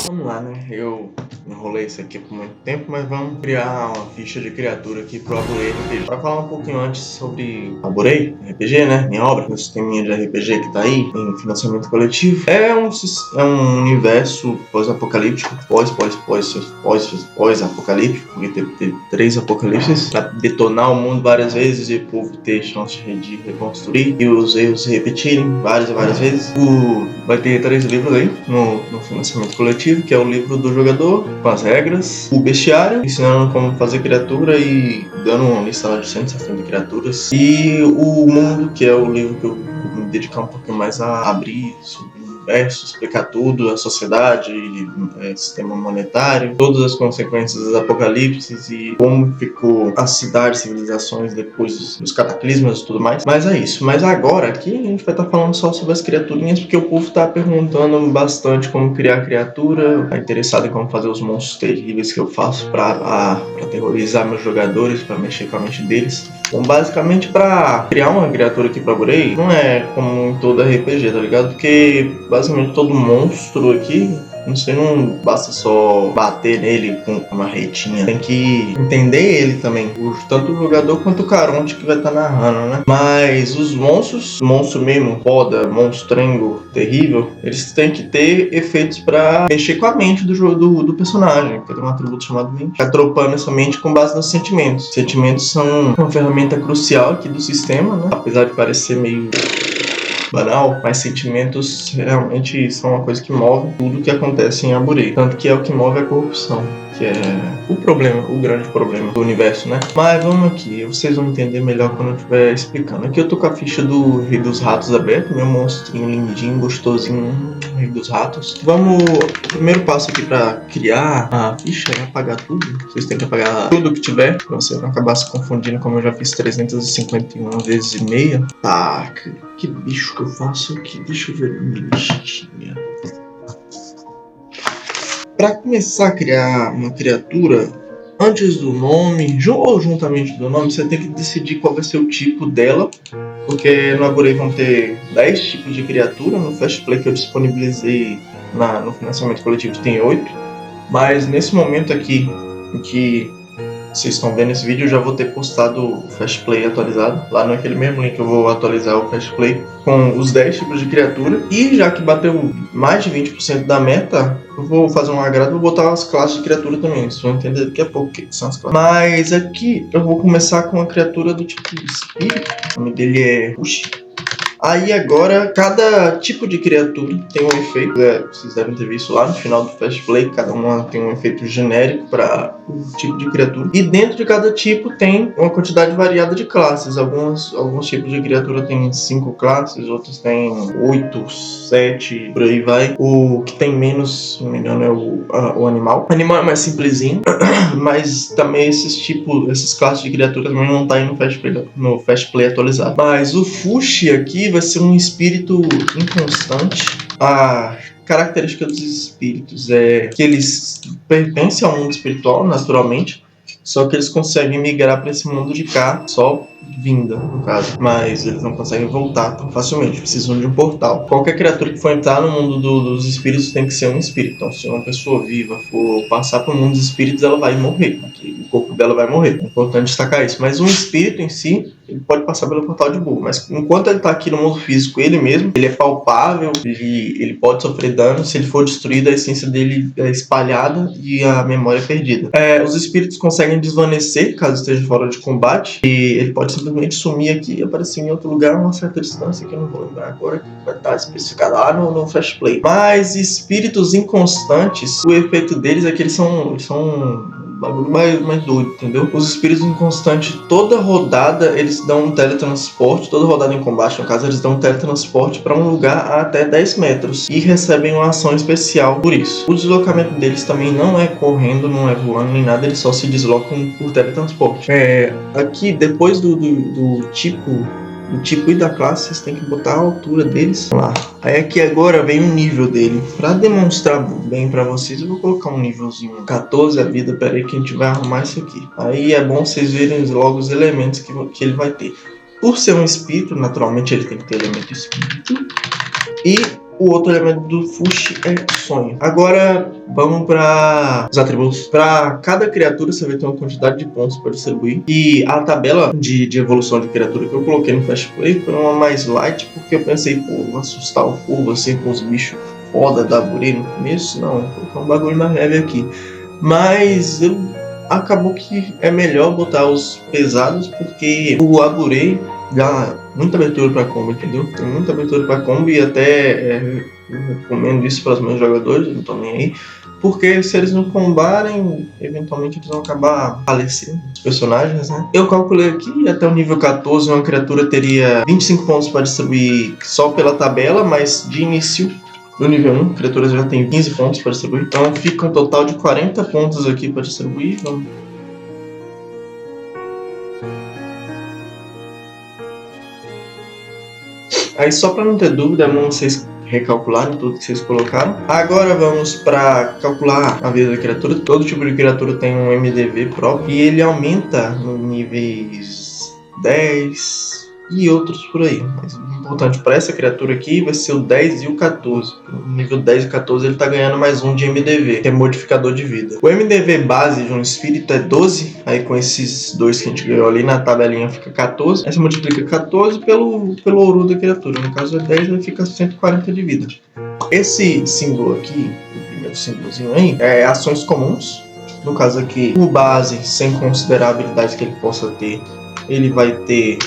Vamos lá, né? Eu enrolei isso aqui por muito tempo, mas vamos criar uma ficha de criatura aqui pro Aburei RPG. Para falar um pouquinho antes sobre Aburei RPG, né? Minha obra, meu sisteminha de RPG que tá aí em financiamento coletivo. É um universo pós-apocalíptico, pós-apocalíptico, porque teve 3 apocalipses pra detonar o mundo várias vezes e o povo ter chance de reconstruir e os erros se repetirem várias e várias vezes. Vai ter 3 livros aí no financiamento coletivo, que é o livro do jogador, com as regras, o bestiário, ensinando como fazer criatura e dando uma lista de 170 criaturas, e o mundo, que é o livro que eu vou me dedicar um pouquinho mais a abrir sobre o universo, explicar tudo, a sociedade, sistema monetário, todas as consequências dos apocalipses e como ficou a cidade, civilizações depois dos cataclismas e tudo mais. Mas é isso. Mas agora aqui a gente vai estar falando só sobre as criaturinhas, porque o povo tá perguntando bastante como criar criatura, tá interessado em como fazer os monstros terríveis que eu faço pra aterrorizar meus jogadores, pra mexer com a mente deles. Então, basicamente, pra criar uma criatura aqui pra Aburei, não é como em todo RPG, tá ligado? Porque, basicamente, todo monstro aqui, não basta só bater nele com uma retinha. Tem que entender ele também. Tanto o jogador quanto o Caronte que vai estar narrando, né? Mas os monstros, monstro mesmo, foda, monstrengo, terrível, eles têm que ter efeitos pra mexer com a mente do personagem. Que tem um atributo chamado mente. Ficar tropando essa mente com base nos sentimentos. Sentimentos são uma ferramenta crucial aqui do sistema, né? Apesar de parecer meio banal, mas sentimentos realmente são uma coisa que move tudo que acontece em Aburei. Tanto que é o que move a corrupção, que é o problema, o grande problema do universo, né? Mas vamos aqui, vocês vão entender melhor quando eu estiver explicando. Aqui eu tô com a ficha do Rei dos Ratos aberto, meu monstrinho lindinho, gostosinho, Rei dos Ratos. O primeiro passo aqui pra criar a ficha é apagar tudo. Vocês têm que apagar tudo que tiver, pra você não acabar se confundindo, como eu já fiz 351 vezes e meia. Tá, que bicho que eu faço aqui? Deixa eu ver minha listinha. Para começar a criar uma criatura, antes do nome, ou juntamente do nome, você tem que decidir qual vai ser o tipo dela, porque no Aburei vão ter 10 tipos de criatura, no Fast Play que eu disponibilizei no financiamento coletivo tem 8, mas nesse momento aqui em que vocês estão vendo esse vídeo, eu já vou ter postado o Fast Play atualizado. Lá naquele mesmo link eu vou atualizar o Fast Play com os 10 tipos de criatura. E já que bateu mais de 20% da meta, eu vou fazer um agrado e vou botar as classes de criatura também. Vocês vão entender daqui a pouco o que são as classes. Mas aqui eu vou começar com uma criatura do tipo espírito. O nome dele é Rush. Aí agora, cada tipo de criatura tem um efeito, vocês devem ter visto lá no final do Fast Play, cada uma tem um efeito genérico para o tipo de criatura. E dentro de cada tipo tem uma quantidade variada de classes. Alguns tipos de criatura tem 5 classes, outros tem 8, 7, por aí vai. O que tem menos, se não me engano, é o animal. O animal é mais simplesinho, mas também essas classes de criatura também não tá aí no Fast Play atualizado. Mas o Fushi aqui vai ser um espírito inconstante. A característica dos espíritos é que eles pertencem ao mundo espiritual, naturalmente, só que eles conseguem migrar para esse mundo de cá só vinda, no caso. Mas eles não conseguem voltar tão facilmente, precisam de um portal. Qualquer criatura que for entrar no mundo dos espíritos tem que ser um espírito. Então, se uma pessoa viva for passar para o mundo dos espíritos, ela vai morrer. O corpo dela vai morrer. É importante destacar isso. Mas um espírito em si, ele pode passar pelo portal de boa. Mas enquanto ele está aqui no mundo físico, ele mesmo, ele é palpável, ele pode sofrer dano. Se ele for destruído, a essência dele é espalhada e a memória é perdida. Os espíritos conseguem desvanecer caso esteja fora de combate. E ele pode simplesmente sumir aqui e aparecer em outro lugar a uma certa distância, que eu não vou lembrar agora, que vai estar especificado lá no Fast Play. Mas espíritos inconstantes, o efeito deles é que eles são um bagulho mais doido, entendeu? Os espíritos inconstantes, toda rodada eles dão um teletransporte, toda rodada em combate, no caso, eles dão um teletransporte para um lugar a até 10 metros e recebem uma ação especial por isso. O deslocamento deles também não é correndo, não é voando nem nada, eles só se deslocam por teletransporte. Aqui, depois do tipo e da classe, vocês têm que botar a altura deles lá. Aí aqui agora vem o nível dele. Pra demonstrar bem pra vocês, eu vou colocar um nívelzinho 14 a vida. Pera aí que a gente vai arrumar isso aqui. Aí é bom vocês verem logo os elementos que ele vai ter. Por ser um espírito, naturalmente ele tem que ter elemento espírito. E O outro elemento do Fushi é sonho. Agora vamos para os atributos. Para cada criatura você vai ter uma quantidade de pontos para distribuir. E a tabela de evolução de criatura que eu coloquei no Fast Play foi uma mais light, porque eu pensei, pô, vou assustar o povo assim com os bichos foda da Aburei no começo. Não, vou colocar um bagulho mais leve aqui. Mas acabou que é melhor botar os pesados, porque o Aburei dá muita abertura para combo, entendeu? Tem muita abertura para combo e até eu recomendo isso para os meus jogadores, não tô nem aí, porque se eles não combarem, eventualmente eles vão acabar falecendo, os personagens, né? Eu calculei aqui, até o nível 14 uma criatura teria 25 pontos para distribuir só pela tabela, mas de início no nível 1, a criatura já tem 15 pontos para distribuir, então fica um total de 40 pontos aqui para distribuir. Vamos. Aí só para não ter dúvida, vamos vocês recalcularem tudo que vocês colocaram. Agora vamos para calcular a vida da criatura. Todo tipo de criatura tem um MDV próprio e ele aumenta no níveis 10 e outros por aí. Mas o importante para essa criatura aqui vai ser o 10 e o 14. No nível 10 e 14 ele está ganhando mais um de MDV, que é modificador de vida. O MDV base de um espírito é 12, aí com esses dois que a gente ganhou ali na tabelinha fica 14. Aí você multiplica 14 pelo ouro da criatura. No caso é 10, aí fica 140 de vida. Esse símbolo aqui, o primeiro símbolozinho aí, é ações comuns. No caso aqui, o base, sem considerar habilidades que ele possa ter, ele vai ter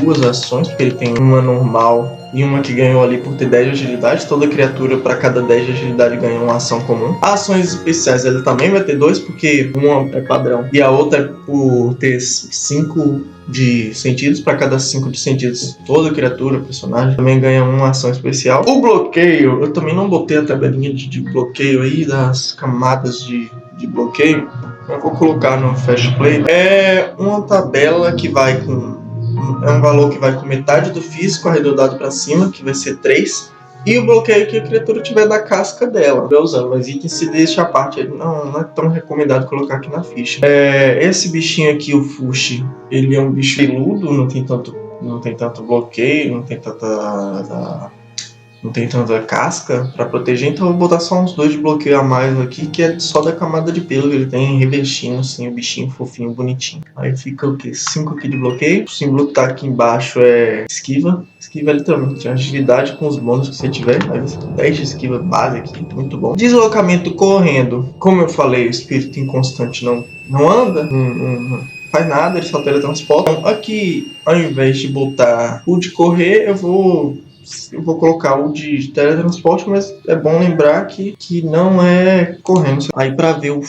duas ações, porque ele tem uma normal e uma que ganhou ali por ter 10 de agilidade. Toda criatura, para cada 10 de agilidade, ganha uma ação comum. Ações especiais ele também vai ter 2, porque uma é padrão e a outra é por ter 5 de sentidos. Para cada 5 de sentidos, toda criatura, personagem, também ganha uma ação especial. O bloqueio, eu também não botei a tabelinha de bloqueio aí, das camadas de bloqueio. Eu vou colocar no Fast Play. É uma tabela que vai com... É um valor que vai com metade do físico arredondado para cima, que vai ser 3. E o bloqueio que a criatura tiver da casca dela. Vai usando, mas item se deixa à parte. Ele não é tão recomendado colocar aqui na ficha. Esse bichinho aqui, o Fushi, ele é um bicho peludo, não tem tanto bloqueio, não tem tanta casca para proteger, então eu vou botar só uns 2 de bloqueio a mais aqui, que é só da camada de pelo que ele tem revestindo assim o bichinho fofinho, bonitinho. Aí fica o que? 5 aqui de bloqueio. O símbolo que tá aqui embaixo é esquiva. Esquiva é literalmente agilidade com os bônus que você tiver. Aí você tem 10 de esquiva base aqui, muito bom. Deslocamento correndo. Como eu falei, o espírito inconstante não anda, não faz nada, ele só teletransporta. Então, aqui, ao invés de botar o de correr, eu vou colocar o de teletransporte, mas é bom lembrar que não é correndo. Aí para ver o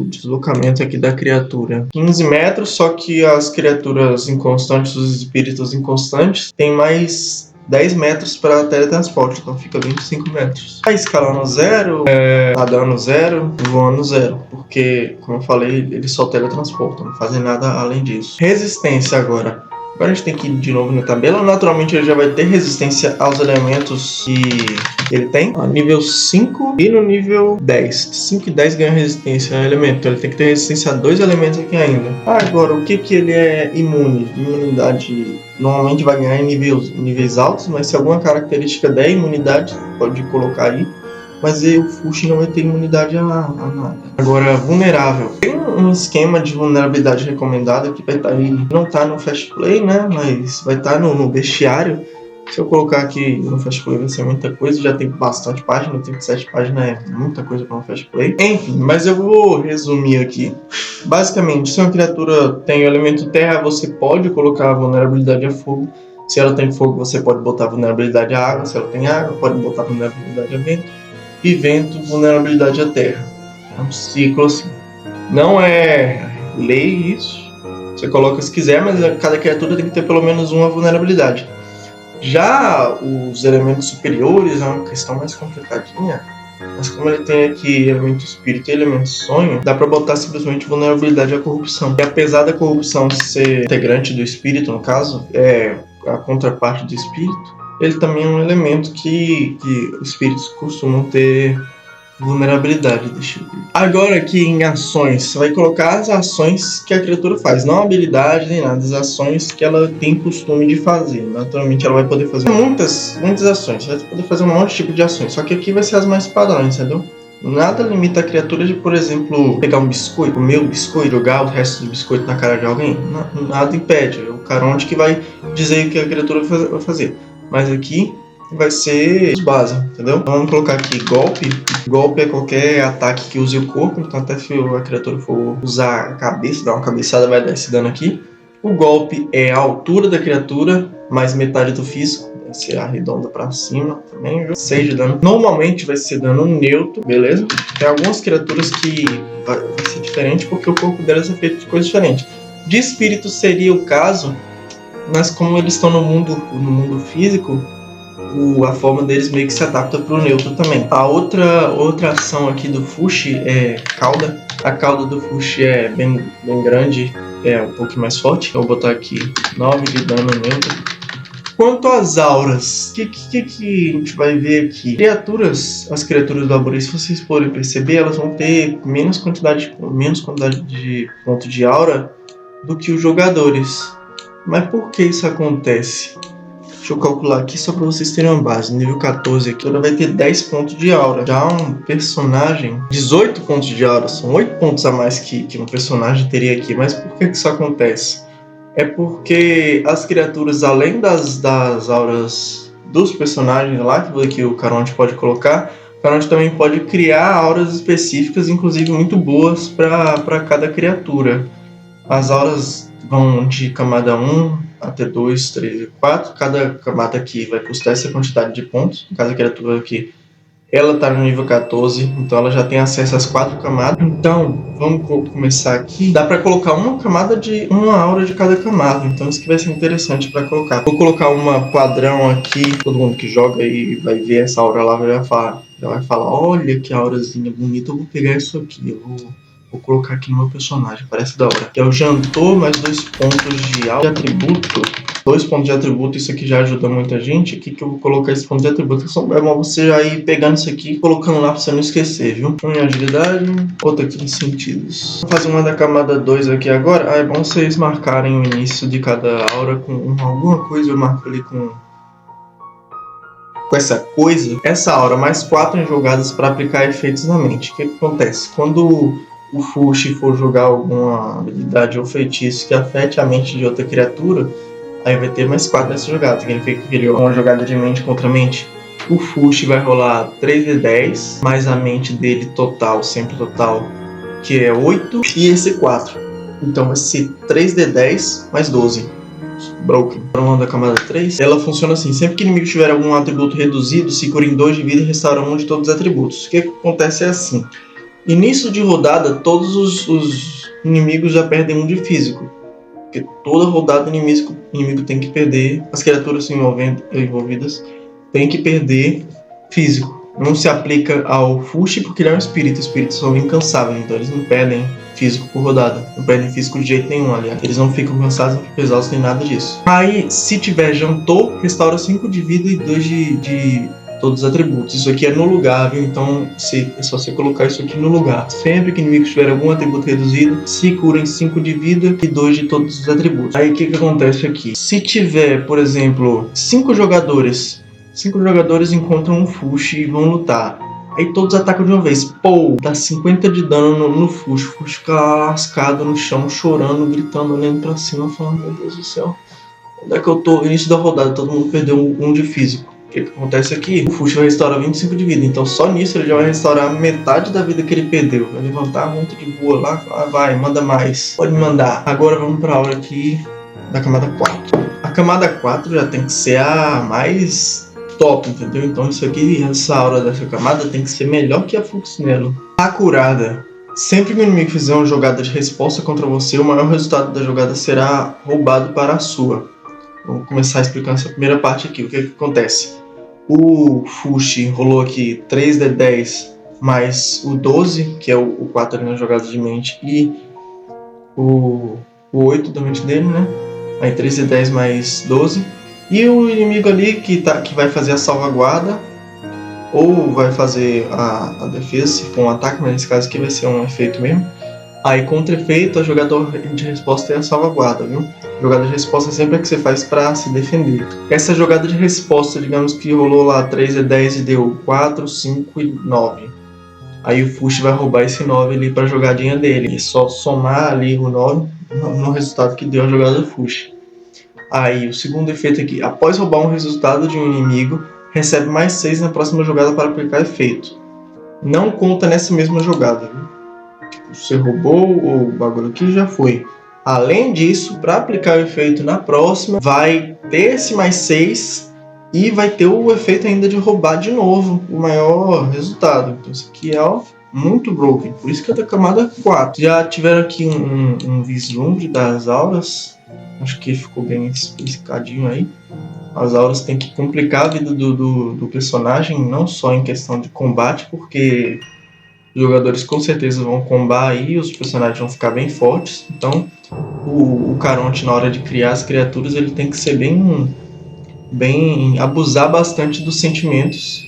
deslocamento aqui da criatura, 15 metros, só que as criaturas inconstantes, os espíritos inconstantes, tem mais 10 metros para teletransporte, então fica 25 metros. A escala no 0, nadando 0, voando 0, porque, como eu falei, eles só teletransportam, não fazem nada além disso. Resistência agora. Agora a gente tem que ir de novo na tabela. Naturalmente ele já vai ter resistência aos elementos que ele tem. No nível 5 e no nível 10. 5 e 10 ganha resistência a elemento. Então ele tem que ter resistência a 2 elementos aqui ainda. Agora, o que ele é imune? Imunidade normalmente vai ganhar em níveis altos, mas se alguma característica der imunidade, pode colocar aí. Mas o Fushi não vai ter imunidade a nada. Agora, vulnerável. Tem um esquema de vulnerabilidade recomendada que vai estar aí. Não está no Fast Play, né? Mas vai estar no bestiário. Se eu colocar aqui no Fast Play vai ser muita coisa. Já tem bastante página. 37 páginas é muita coisa para um Fast Play. Enfim, mas eu vou resumir aqui. Basicamente, se uma criatura tem o elemento terra, você pode colocar a vulnerabilidade a fogo. Se ela tem fogo, você pode botar a vulnerabilidade a água. Se ela tem água, pode botar a vulnerabilidade a vento. E vento, vulnerabilidade à terra. É um ciclo assim. Não é lei isso. Você coloca se quiser, mas cada criatura tem que ter pelo menos uma vulnerabilidade. Já os elementos superiores é uma questão mais complicadinha. Mas como ele tem aqui elemento espírito e elemento sonho, dá pra botar simplesmente vulnerabilidade à corrupção. E apesar da corrupção ser integrante do espírito, no caso, é a contraparte do espírito, ele também é um elemento que os espíritos costumam ter Vulnerabilidade, deixa eu ver. Agora aqui em ações, você vai colocar as ações que a criatura faz, não a habilidade nem nada, as ações que ela tem costume de fazer. Naturalmente ela vai poder fazer muitas ações, você vai poder fazer um monte de tipo de ações, só que aqui vai ser as mais padrões, entendeu? Nada limita a criatura de, por exemplo, pegar um biscoito, comer o biscoito, jogar o resto do biscoito na cara de alguém. Nada impede, é o Caronte que vai dizer o que a criatura vai fazer. Mas aqui vai ser os básicos, entendeu? Então vamos colocar aqui golpe. Golpe é qualquer ataque que use o corpo, então até se a criatura for usar a cabeça, dar uma cabeçada, vai dar esse dano aqui. O golpe é a altura da criatura, mais metade do físico, vai ser arredonda pra cima também, viu? 6 de dano. Normalmente vai ser dano neutro, beleza? Tem algumas criaturas que vai ser diferente porque o corpo delas é feito de coisas diferentes. De espírito seria o caso, mas como eles estão no mundo físico, a forma deles meio que se adapta para o neutro também. A outra ação aqui do Fushi é cauda. A cauda do Fushi é bem grande, é um pouco mais forte. Eu vou botar aqui 9 de dano neutro. Quanto às auras, o que a gente vai ver aqui? As criaturas do Arborê, se vocês forem perceber, elas vão ter menos quantidade de ponto de aura do que os jogadores. Mas por que isso acontece? Deixa eu calcular aqui só para vocês terem uma base. Nível 14 aqui, ela vai ter 10 pontos de aura. Já um personagem, 18 pontos de aura. São 8 pontos a mais que um personagem teria aqui. Mas por que isso acontece? É porque as criaturas, além das auras dos personagens lá, que o Caronte pode colocar, o Caronte também pode criar auras específicas, inclusive muito boas para cada criatura. As auras vão de camada 1 até 2, 3 e 4. Cada camada aqui vai custar essa quantidade de pontos. Cada criatura aqui, ela está no nível 14, então ela já tem acesso às 4 camadas. Então, vamos começar aqui. Dá para colocar uma aura de cada camada, então isso que vai ser interessante para colocar. Vou colocar uma padrão aqui, todo mundo que joga aí vai ver essa aura lá, já vai falar, olha que aurazinha bonita, eu vou pegar isso aqui, vou colocar aqui no meu personagem, parece da hora. Que é o Jantor, mais 2 pontos de atributo. 2 pontos de atributo, isso aqui já ajuda muita gente. Aqui que eu vou colocar esse ponto de atributo. É bom você já ir pegando isso aqui e colocando lá pra você não esquecer, viu? Um em agilidade, outro aqui em sentidos. Vou fazer uma da camada 2 aqui agora. É bom vocês marcarem o início de cada aura com alguma coisa. Eu marco ali com essa coisa. Essa aura, mais 4 em jogadas para aplicar efeitos na mente. O que acontece? Quando o Fushi for jogar alguma habilidade ou feitiço que afete a mente de outra criatura, aí vai ter mais 4 nessa jogada. Significa que ele é uma jogada de mente contra mente. O Fushi vai rolar 3 de 10, mais a mente dele total, sempre total, que é 8, e esse 4. Então vai ser 3 de 10 mais 12. Broken. Para da camada 3, ela funciona assim: sempre que o inimigo tiver algum atributo reduzido, se cura em 2 de vida e restaura 1 de todos os atributos. O que acontece é assim: início de rodada, todos os inimigos já perdem 1 de físico. Porque toda rodada o inimigo tem que perder, as criaturas envolvidas têm que perder físico. Não se aplica ao Fushi porque ele é um espírito. Espíritos são incansáveis, então eles não perdem físico por rodada. Não perdem físico de jeito nenhum, aliás. Eles não ficam cansados, não ficam exaustos, nem nada disso. Aí, se tiver Jantor, restaura 5 de vida e 2 de todos os atributos. Isso aqui é no lugar, viu? Então é só você colocar isso aqui no lugar. Sempre que o inimigo tiver algum atributo reduzido, se cura em 5 de vida e 2 de todos os atributos. Aí o que acontece aqui? Se tiver, por exemplo, 5 jogadores encontram um Fushi e vão lutar. Aí todos atacam de uma vez. Pô, dá 50 de dano no Fushi. O Fushi fica lascado no chão, chorando, gritando, olhando pra cima, falando: meu Deus do céu, onde é que eu tô? Início da rodada, todo mundo perdeu 1 de físico. O que acontece aqui? O Fushi vai restaurar 25 de vida, então só nisso ele já vai restaurar metade da vida que ele perdeu. Vai levantar muito de boa lá, vai, manda mais. Pode mandar. Agora vamos pra aula aqui da camada 4. A camada 4 já tem que ser a mais top, entendeu? Então isso aqui, essa aura dessa camada tem que ser melhor que a Fuxinelo. A curada. Sempre que o inimigo fizer uma jogada de resposta contra você, o maior resultado da jogada será roubado para a sua. Vou começar explicando essa primeira parte aqui. O que acontece? O Fushi rolou aqui 3 de 10 mais o 12, que é o 4 ali na jogada de mente, e o 8 da mente dele, né? Aí 3 de 10 mais 12. E o inimigo ali que vai fazer a salvaguarda ou vai fazer a defesa, se for um ataque, mas nesse caso aqui vai ser um efeito mesmo. Aí contra efeito, a jogada de resposta é a salvaguarda, viu? Jogada de resposta sempre é que você faz para se defender. Essa jogada de resposta, digamos que rolou lá 3 e 10 e deu 4, 5 e 9. Aí o Fush vai roubar esse 9 ali pra jogadinha dele. E só somar ali o 9 no resultado que deu a jogada do Fush. Aí o segundo efeito aqui. Após roubar um resultado de um inimigo, recebe mais 6 na próxima jogada para aplicar efeito. Não conta nessa mesma jogada, viu? Você roubou o bagulho aqui, já foi. Além disso, para aplicar o efeito na próxima, vai ter esse mais 6 e vai ter o efeito ainda de roubar de novo o maior resultado. Então isso aqui é muito broken, por isso que é da camada 4. Já tiveram aqui um vislumbre das auras, acho que ficou bem explicadinho aí. As auras têm que complicar a vida do personagem, não só em questão de combate, porque os jogadores com certeza vão combar aí, os personagens vão ficar bem fortes. Então, o Caronte, na hora de criar as criaturas, ele tem que ser bem abusar bastante dos sentimentos.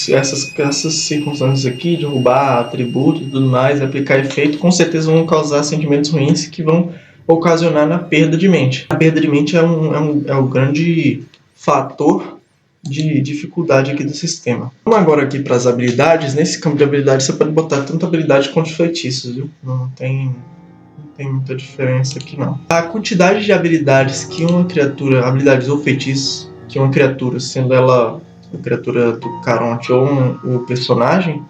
Essas circunstâncias aqui, de roubar atributos e tudo mais, aplicar efeito, com certeza vão causar sentimentos ruins que vão ocasionar na perda de mente. A perda de mente é o grande fator de dificuldade aqui do sistema. Vamos agora aqui para as habilidades. Nesse campo de habilidades você pode botar tanto habilidade quanto feitiços, viu? Não tem muita diferença aqui não. A quantidade de habilidades que uma criatura, habilidades ou feitiços que uma criatura, sendo ela a criatura do Caronte ou o personagem,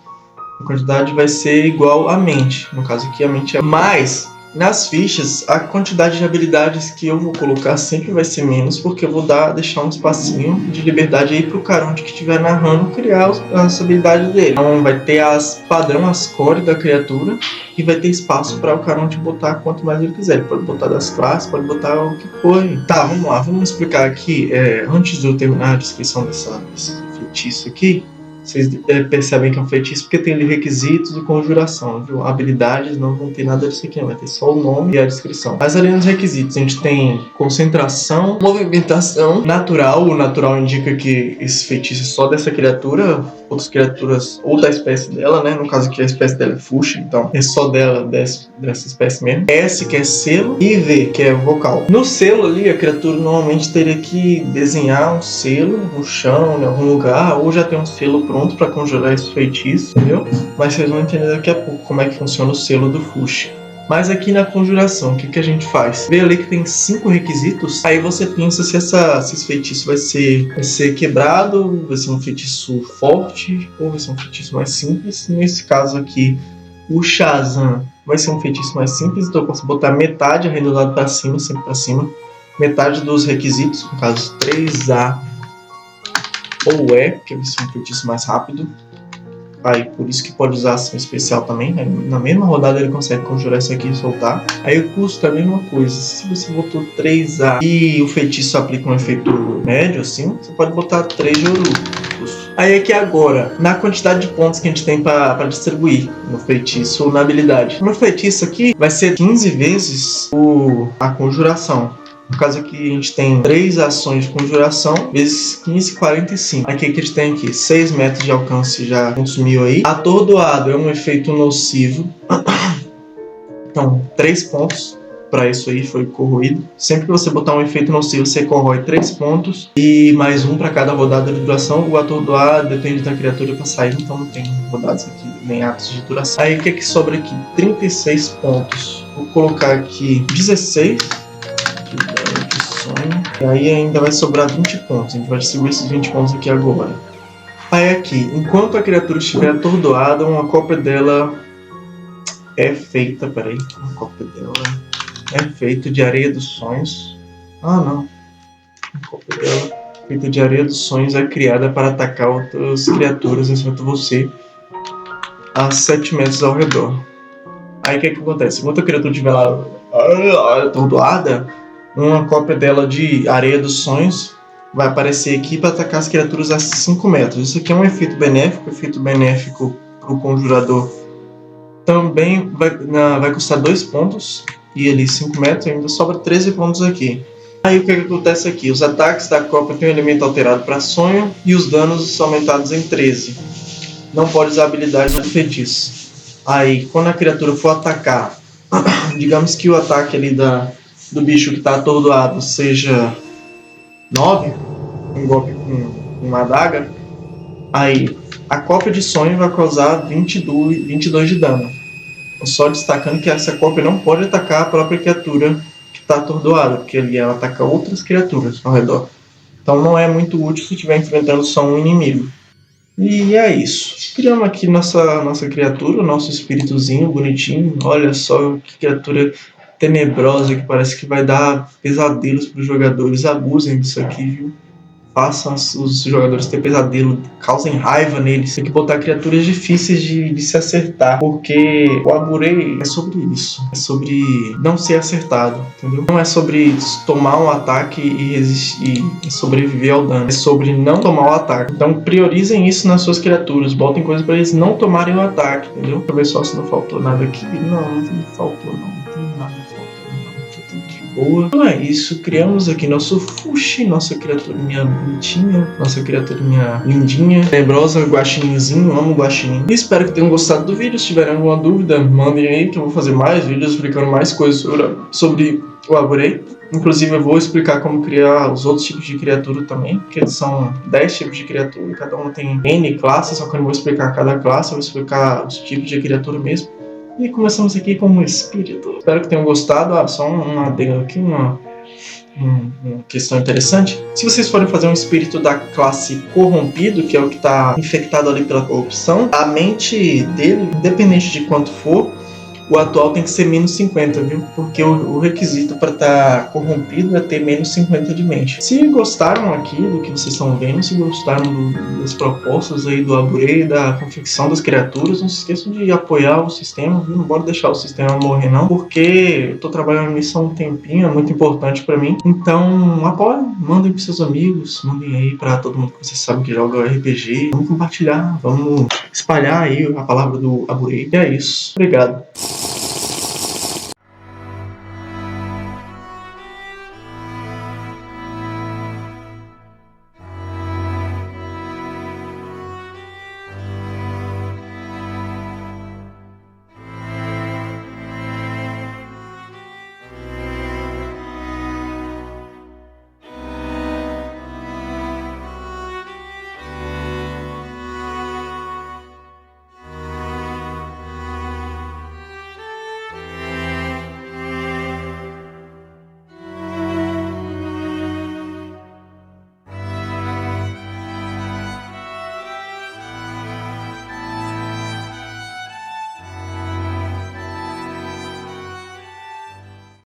a quantidade vai ser igual à mente. No caso aqui a mente é mais. Nas fichas, a quantidade de habilidades que eu vou colocar sempre vai ser menos, porque eu vou deixar um espacinho de liberdade aí pro Caronte que estiver narrando criar as habilidades dele. Então vai ter as padrão, as core da criatura, e vai ter espaço para o Caronte botar quanto mais ele quiser. Ele pode botar das classes, pode botar o que for. Tá, vamos lá, vamos explicar aqui, antes de eu terminar a descrição desse feitiço aqui. Vocês percebem que é um feitiço porque tem ali requisitos e conjuração, viu? Habilidades não vão ter nada disso aqui, vai ter só o nome e a descrição. Mas ali nos requisitos a gente tem concentração, movimentação, natural. O natural indica que esse feitiço é só dessa criatura, outras criaturas ou da espécie dela, né? No caso aqui a espécie dela é Fush, então é só dela, dessa espécie mesmo. S, que é selo, e V, que é vocal. No selo ali, a criatura normalmente teria que desenhar um selo no chão, em algum lugar, ou já tem um selo pronto para conjurar esse feitiço, entendeu? Mas vocês vão entender daqui a pouco como é que funciona o selo do Fush. Mas aqui na conjuração, o que a gente faz? Vê ali que tem 5 requisitos, aí você pensa se esse feitiço vai ser quebrado, vai ser um feitiço forte, ou vai ser um feitiço mais simples. Nesse caso aqui, o Shazam vai ser um feitiço mais simples, então eu posso botar metade arredondado para cima, sempre para cima. Metade dos requisitos, no caso 3A ou E, que vai ser um feitiço mais rápido. Aí, por isso que pode usar ação especial também, né? Na mesma rodada ele consegue conjurar isso aqui e soltar. Aí o custo é a mesma coisa. Se você botou 3A e o feitiço aplica um efeito médio, assim, você pode botar 3 de ouro. Aí aqui agora, na quantidade de pontos que a gente tem para distribuir no feitiço ou na habilidade. No feitiço aqui vai ser 15 vezes a conjuração. No caso aqui a gente tem 3 ações de conjuração, vezes 15, 45. Aqui que a gente tem aqui 6 metros de alcance já consumiu aí. Atordoado é um efeito nocivo. Então, 3 pontos para isso aí foi corroído. Sempre que você botar um efeito nocivo, você corrói 3 pontos. E mais um para cada rodada de duração. O atordoado depende da criatura para sair, então não tem rodadas aqui, nem atos de duração. Aí o que sobra aqui? 36 pontos. Vou colocar aqui 16. E aí ainda vai sobrar 20 pontos. A gente vai distribuir esses 20 pontos aqui agora. Aí aqui, enquanto a criatura estiver atordoada, uma cópia dela é feita. Peraí, uma cópia dela é feita de areia dos sonhos. Ah, não. A cópia dela feita de areia dos sonhos é criada para atacar outras criaturas, exceto você, a 7 metros ao redor. Aí o que acontece? Enquanto a criatura estiver lá atordoada, uma cópia dela de areia dos sonhos vai aparecer aqui para atacar as criaturas a 5 metros. Isso aqui é um efeito benéfico para o conjurador. Também vai custar 2 pontos, e ali 5 metros ainda sobra 13 pontos aqui. Aí o que acontece aqui? Os ataques da cópia têm um elemento alterado para sonho e os danos são aumentados em 13. Não pode usar habilidades do feitiço. Aí, quando a criatura for atacar, digamos que o ataque ali do bicho que está atordoado seja 9, um golpe com uma adaga, aí a cópia de sonho vai causar 22 de dano. Só destacando que essa cópia não pode atacar a própria criatura que está atordoada, porque ali ela ataca outras criaturas ao redor. Então não é muito útil se estiver enfrentando só um inimigo. E é isso. Criamos aqui nossa criatura, nosso espíritozinho bonitinho. Olha só que criatura tenebrosa que parece que vai dar pesadelos para os jogadores. Abusem disso aqui, viu? Façam os jogadores ter pesadelo, causem raiva neles. Tem que botar criaturas difíceis de se acertar, porque o Aburei é sobre isso. É sobre não ser acertado, entendeu? Não é sobre tomar um ataque e resistir e sobreviver ao dano. É sobre não tomar o ataque. Então priorizem isso nas suas criaturas. Botem coisas para eles não tomarem o ataque, entendeu? Deixa eu ver só se não faltou nada aqui. Não faltou não. Não tem nada faltando. Boa. Então é isso, criamos aqui nosso Fushi, nossa criaturinha bonitinha, nossa criaturinha lindinha, tenebrosa, guaxininzinho, amo guaxinim. E espero que tenham gostado do vídeo. Se tiverem alguma dúvida, mandem aí que eu vou fazer mais vídeos explicando mais coisas sobre o Aburei. Inclusive eu vou explicar como criar os outros tipos de criatura também, porque são 10 tipos de criatura, cada um tem N classes, só que eu não vou explicar cada classe, eu vou explicar os tipos de criatura mesmo. E começamos aqui com um espírito. Espero que tenham gostado. Só um adendo aqui, uma questão interessante. Se vocês forem fazer um espírito da classe corrompido, que é o que está infectado ali pela corrupção, a mente dele, independente de quanto for, o atual tem que ser menos 50, viu? Porque o requisito para estar corrompido é ter menos 50 de mente. Se gostaram aqui do que vocês estão vendo, se gostaram das propostas aí do Aburei, da confecção das criaturas, não se esqueçam de apoiar o sistema, viu? Não bora deixar o sistema morrer não, porque eu tô trabalhando nisso há um tempinho, é muito importante para mim. Então, apoiem, mandem pros seus amigos, mandem aí para todo mundo que vocês sabem que joga RPG. Vamos compartilhar, vamos espalhar aí a palavra do Aburei. E é isso. Obrigado.